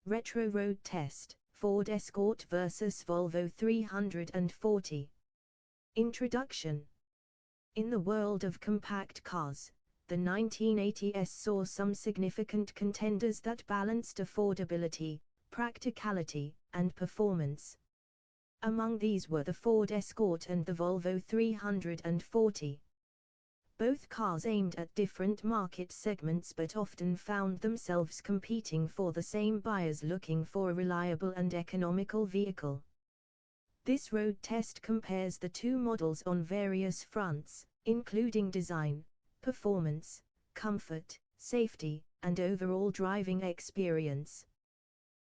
Retro Road Test, Ford Escort vs Volvo 340. Introduction. In the world of compact cars, the 1980s saw some significant contenders that balanced affordability, practicality, and performance. Among these were the Ford Escort and the Volvo 340. Both cars aimed at different market segments but often found themselves competing for the same buyers looking for a reliable and economical vehicle. This road test compares the two models on various fronts, including design, performance, comfort, safety, and overall driving experience.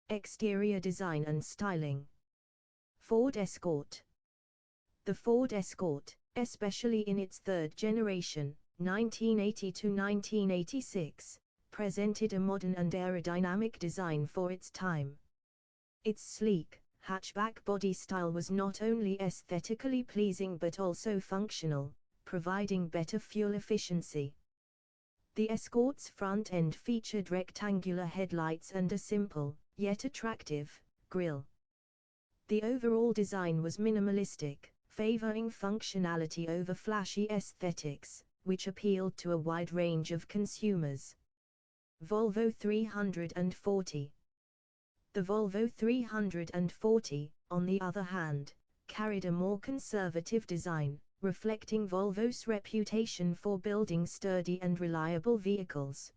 Exterior design and styling. Ford Escort. The Ford Escort, especially in its third generation, 1980 to 1986, presented a modern and aerodynamic design for its time. Its sleek, hatchback body style was not only aesthetically pleasing but also functional, providing better fuel efficiency. The Escort's front end featured rectangular headlights and a simple, yet attractive, grille. The overall design was minimalistic, favoring functionality over flashy aesthetics, which appealed to a wide range of consumers. Volvo 340. The Volvo 340, on the other hand, carried a more conservative design, reflecting Volvo's reputation for building sturdy and reliable vehicles.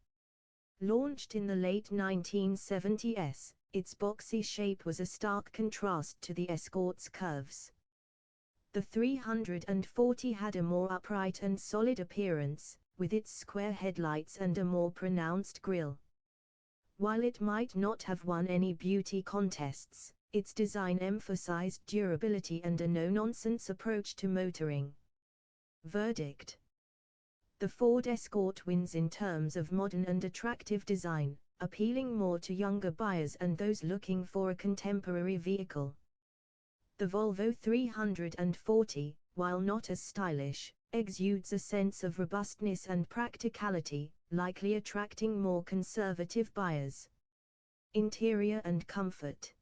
Launched in the late 1970s, its boxy shape was a stark contrast to the Escort's curves. The 340 had a more upright and solid appearance, with its square headlights and a more pronounced grille. While it might not have won any beauty contests, its design emphasized durability and a no-nonsense approach to motoring. Verdict. The Ford Escort wins in terms of modern and attractive design, appealing more to younger buyers and those looking for a contemporary vehicle. The Volvo 340, while not as stylish, exudes a sense of robustness and practicality, likely attracting more conservative buyers. Interior and comfort.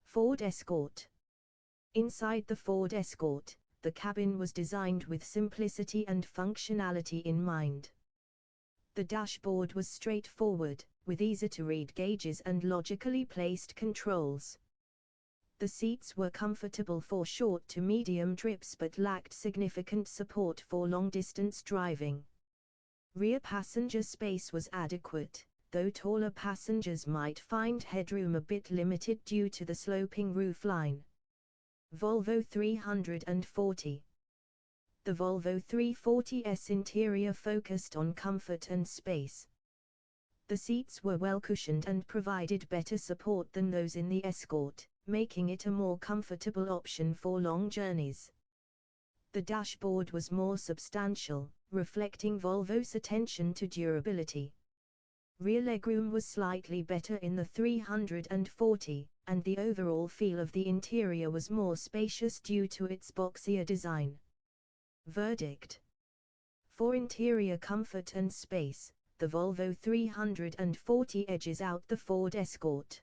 Ford Escort. Inside the Ford Escort, the cabin was designed with simplicity and functionality in mind. The dashboard was straightforward, with easy-to-read gauges and logically placed controls. The seats were comfortable for short to medium trips but lacked significant support for long-distance driving. Rear passenger space was adequate, though taller passengers might find headroom a bit limited due to the sloping roofline. Volvo 340. The Volvo 340's interior focused on comfort and space. The seats were well cushioned and provided better support than those in the Escort, making it a more comfortable option for long journeys. The dashboard was more substantial, reflecting Volvo's attention to durability. Rear legroom was slightly better in the 340, and the overall feel of the interior was more spacious due to its boxier design. Verdict. For interior comfort and space, the Volvo 340 edges out the Ford Escort.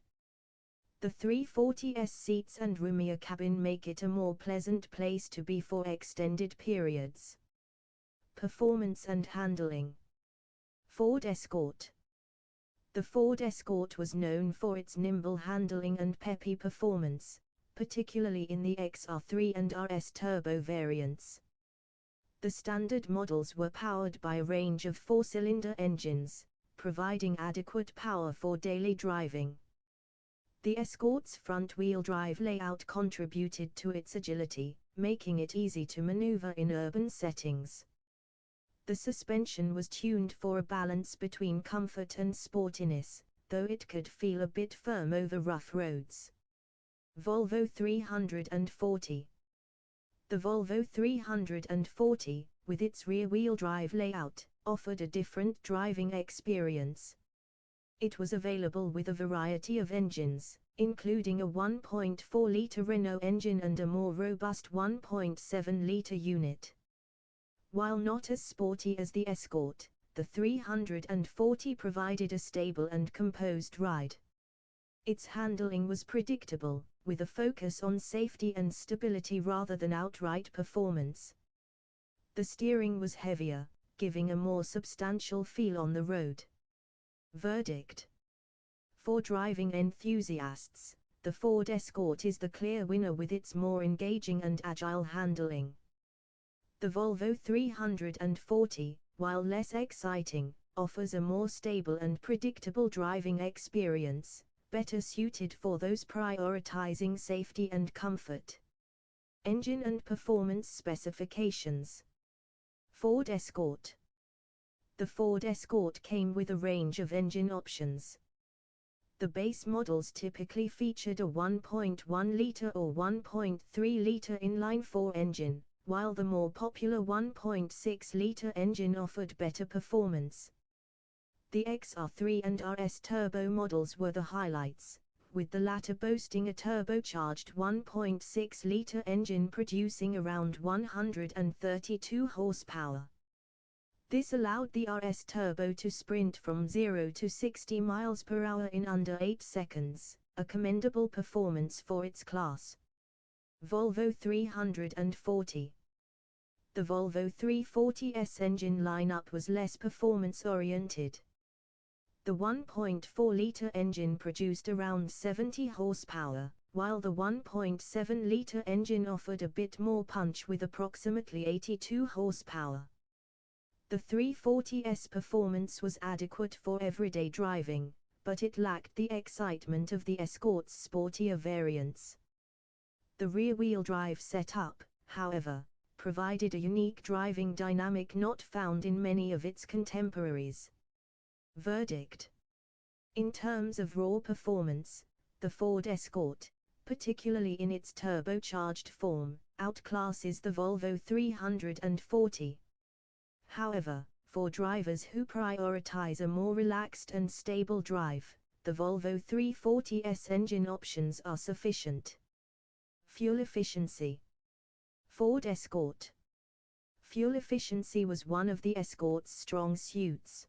The 340's seats and roomier cabin make it a more pleasant place to be for extended periods. Performance and handling. Ford Escort. The Ford Escort was known for its nimble handling and peppy performance, particularly in the XR3 and RS Turbo variants. The standard models were powered by a range of four-cylinder engines, providing adequate power for daily driving. The Escort's front-wheel drive layout contributed to its agility, making it easy to maneuver in urban settings. The suspension was tuned for a balance between comfort and sportiness, though it could feel a bit firm over rough roads. Volvo 340. The Volvo 340, with its rear-wheel drive layout, offered a different driving experience. It was available with a variety of engines, including a 1.4-litre Renault engine and a more robust 1.7-litre unit. While not as sporty as the Escort, the 340 provided a stable and composed ride. Its handling was predictable, with a focus on safety and stability rather than outright performance. The steering was heavier, giving a more substantial feel on the road. Verdict. For driving enthusiasts, the Ford Escort is the clear winner with its more engaging and agile handling. The Volvo 340, while less exciting, offers a more stable and predictable driving experience, better suited for those prioritizing safety and comfort. Engine and performance specifications. Ford Escort. The Ford Escort came with a range of engine options. The base models typically featured a 1.1-liter or 1.3-liter inline-4 engine, while the more popular 1.6-liter engine offered better performance. The XR3 and RS turbo models were the highlights, with the latter boasting a turbocharged 1.6-liter engine producing around 132 horsepower. This allowed the RS Turbo to sprint from 0 to 60 miles per hour in under 8 seconds, a commendable performance for its class. Volvo 340. The Volvo 340S engine lineup was less performance-oriented. The 1.4-liter engine produced around 70 horsepower, while the 1.7-liter engine offered a bit more punch with approximately 82 horsepower. The 340S performance was adequate for everyday driving, but it lacked the excitement of the Escort's sportier variants. The rear-wheel drive setup, however, provided a unique driving dynamic not found in many of its contemporaries. Verdict. In terms of raw performance, the Ford Escort, particularly in its turbocharged form, outclasses the Volvo 340. However, for drivers who prioritize a more relaxed and stable drive, the Volvo 340S engine options are sufficient. Fuel efficiency. Ford Escort. Fuel efficiency was one of the Escort's strong suits.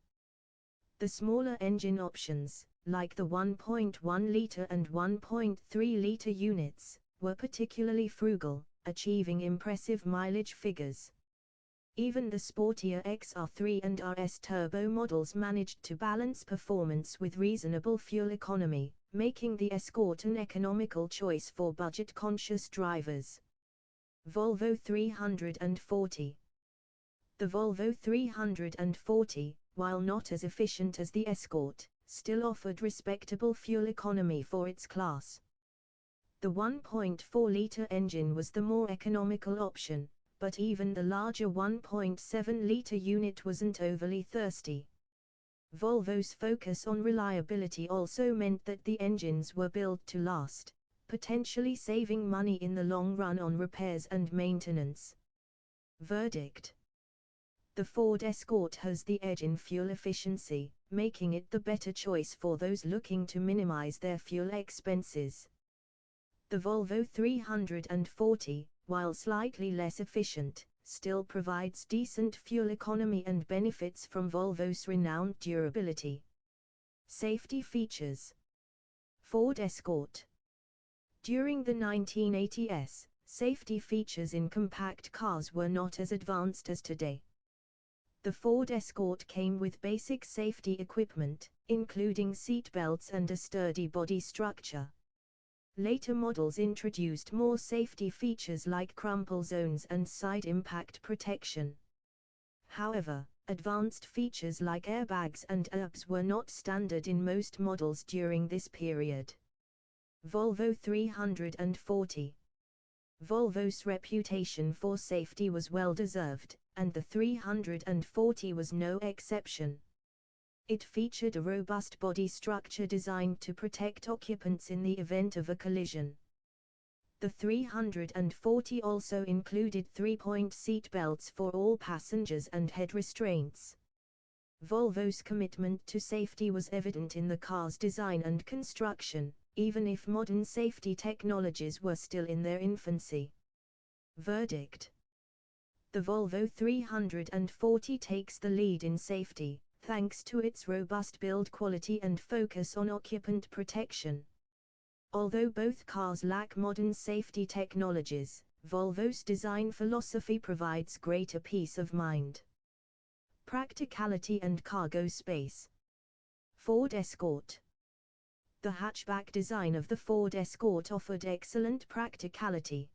The smaller engine options, like the 1.1-liter and 1.3-liter units, were particularly frugal, achieving impressive mileage figures. Even the sportier XR3 and RS Turbo models managed to balance performance with reasonable fuel economy, making the Escort an economical choice for budget-conscious drivers. Volvo 340. The Volvo 340, while not as efficient as the Escort, still offered respectable fuel economy for its class. The 1.4-liter engine was the more economical option, but even the larger 1.7-liter unit wasn't overly thirsty. Volvo's focus on reliability also meant that the engines were built to last, potentially saving money in the long run on repairs and maintenance. Verdict. The Ford Escort has the edge in fuel efficiency, making it the better choice for those looking to minimize their fuel expenses. The Volvo 340, while slightly less efficient, still provides decent fuel economy and benefits from Volvo's renowned durability. Safety features. Ford Escort. During the 1980s, safety features in compact cars were not as advanced as today. The Ford Escort came with basic safety equipment, including seat belts and a sturdy body structure. Later models introduced more safety features like crumple zones and side impact protection. However, advanced features like airbags and ABS were not standard in most models during this period. Volvo 340. Volvo's reputation for safety was well deserved, and the 340 was no exception. It featured a robust body structure designed to protect occupants in the event of a collision. The 340 also included 3-point seat belts for all passengers and head restraints. Volvo's commitment to safety was evident in the car's design and construction, even if modern safety technologies were still in their infancy. Verdict. The Volvo 340 takes the lead in safety, thanks to its robust build quality and focus on occupant protection. Although both cars lack modern safety technologies, Volvo's design philosophy provides greater peace of mind. Practicality and cargo space. Ford Escort. The hatchback design of the Ford Escort offered excellent practicality.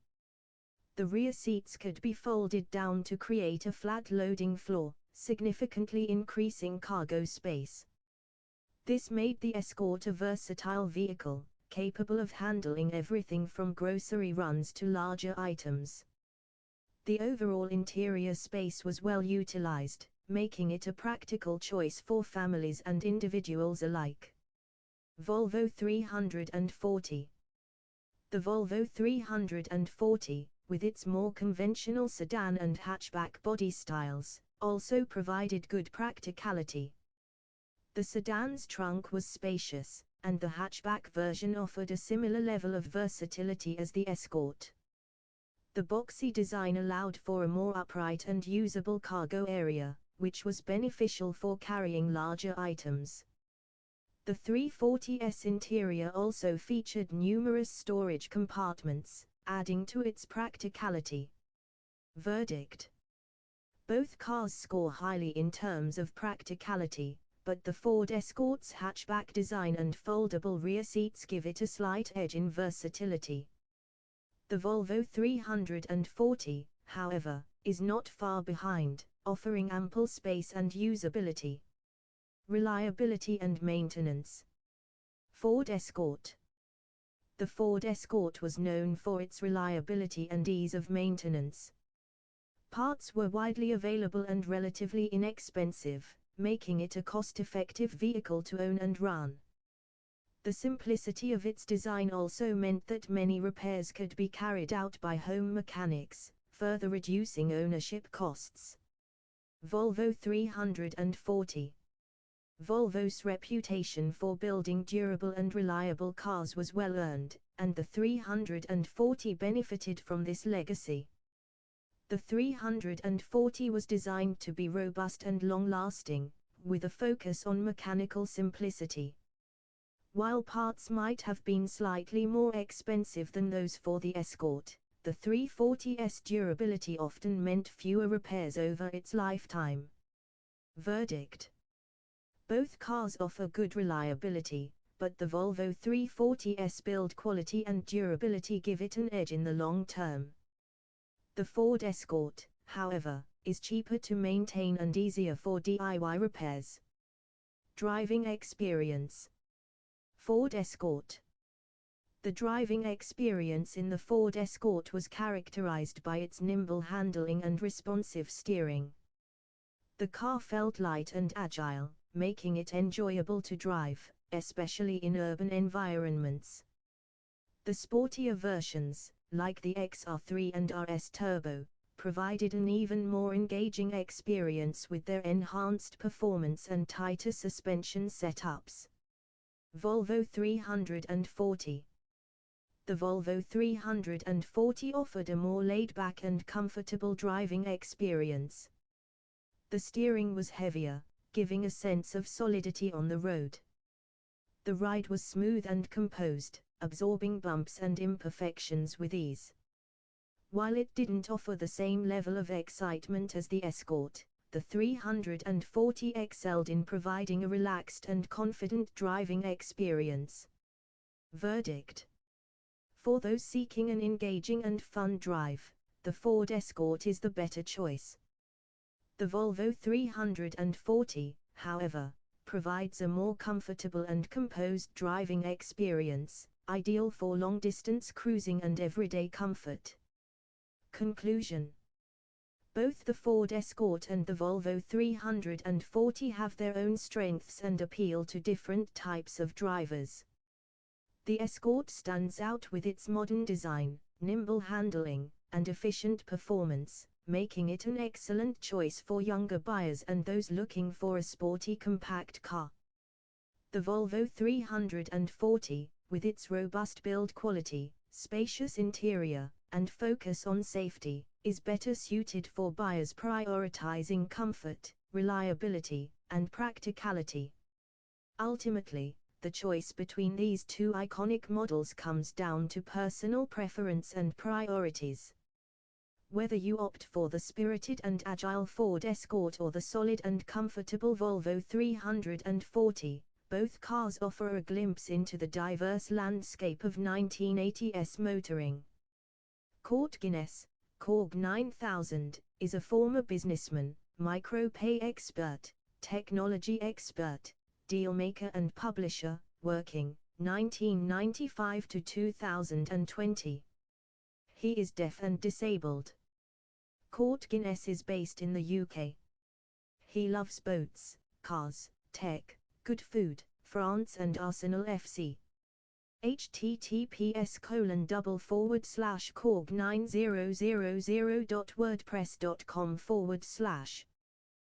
The rear seats could be folded down to create a flat loading floor, significantly increasing cargo space. This made the Escort a versatile vehicle, capable of handling everything from grocery runs to larger items. The overall interior space was well utilized, making it a practical choice for families and individuals alike. Volvo 340. The Volvo 340, with its more conventional sedan and hatchback body styles, also provided good practicality. The sedan's trunk was spacious, and the hatchback version offered a similar level of versatility as the Escort. The boxy design allowed for a more upright and usable cargo area, which was beneficial for carrying larger items. The 340's interior also featured numerous storage compartments, adding to its practicality. Verdict. Both cars score highly in terms of practicality, but the Ford Escort's hatchback design and foldable rear seats give it a slight edge in versatility. The Volvo 340, however, is not far behind, offering ample space and usability. Reliability and maintenance. Ford Escort. The Ford Escort was known for its reliability and ease of maintenance. Parts were widely available and relatively inexpensive, making it a cost-effective vehicle to own and run. The simplicity of its design also meant that many repairs could be carried out by home mechanics, further reducing ownership costs. Volvo 340. Volvo's reputation for building durable and reliable cars was well earned, and the 340 benefited from this legacy. The 340 was designed to be robust and long-lasting, with a focus on mechanical simplicity. While parts might have been slightly more expensive than those for the Escort, the 340's durability often meant fewer repairs over its lifetime. Verdict. Both cars offer good reliability, but the Volvo 340's build quality and durability give it an edge in the long term. The Ford Escort, however, is cheaper to maintain and easier for DIY repairs. Driving experience. Ford Escort. The driving experience in the Ford Escort was characterized by its nimble handling and responsive steering. The car felt light and agile, making it enjoyable to drive, especially in urban environments. The sportier versions, like the XR3 and RS Turbo, provided an even more engaging experience with their enhanced performance and tighter suspension setups. Volvo 340. The Volvo 340 offered a more laid-back and comfortable driving experience. The steering was heavier, giving a sense of solidity on the road. The ride was smooth and composed, absorbing bumps and imperfections with ease. While it didn't offer the same level of excitement as the Escort, the 340 excelled in providing a relaxed and confident driving experience. Verdict. For those seeking an engaging and fun drive, the Ford Escort is the better choice. The Volvo 340, however, provides a more comfortable and composed driving experience, ideal for long-distance cruising and everyday comfort. Conclusion. Both the Ford Escort and the Volvo 340 have their own strengths and appeal to different types of drivers. The Escort stands out with its modern design, nimble handling, and efficient performance, making it an excellent choice for younger buyers and those looking for a sporty compact car. The Volvo 340, with its robust build quality, spacious interior, and focus on safety, is better suited for buyers prioritizing comfort, reliability, and practicality. Ultimately, The choice between these two iconic models comes down to personal preference and priorities. Whether you opt for the spirited and agile Ford Escort or the solid and comfortable Volvo 340, both cars offer a glimpse into the diverse landscape of 1980s motoring. Court Guinness, Corg 9000, is a former businessman, micropay expert, technology expert, dealmaker and publisher, working 1995 to 2020. He is deaf and disabled. Court Guinness is based in the UK. He loves boats, cars, tech, good food, France and Arsenal FC. https://corg9000.wordpress.com/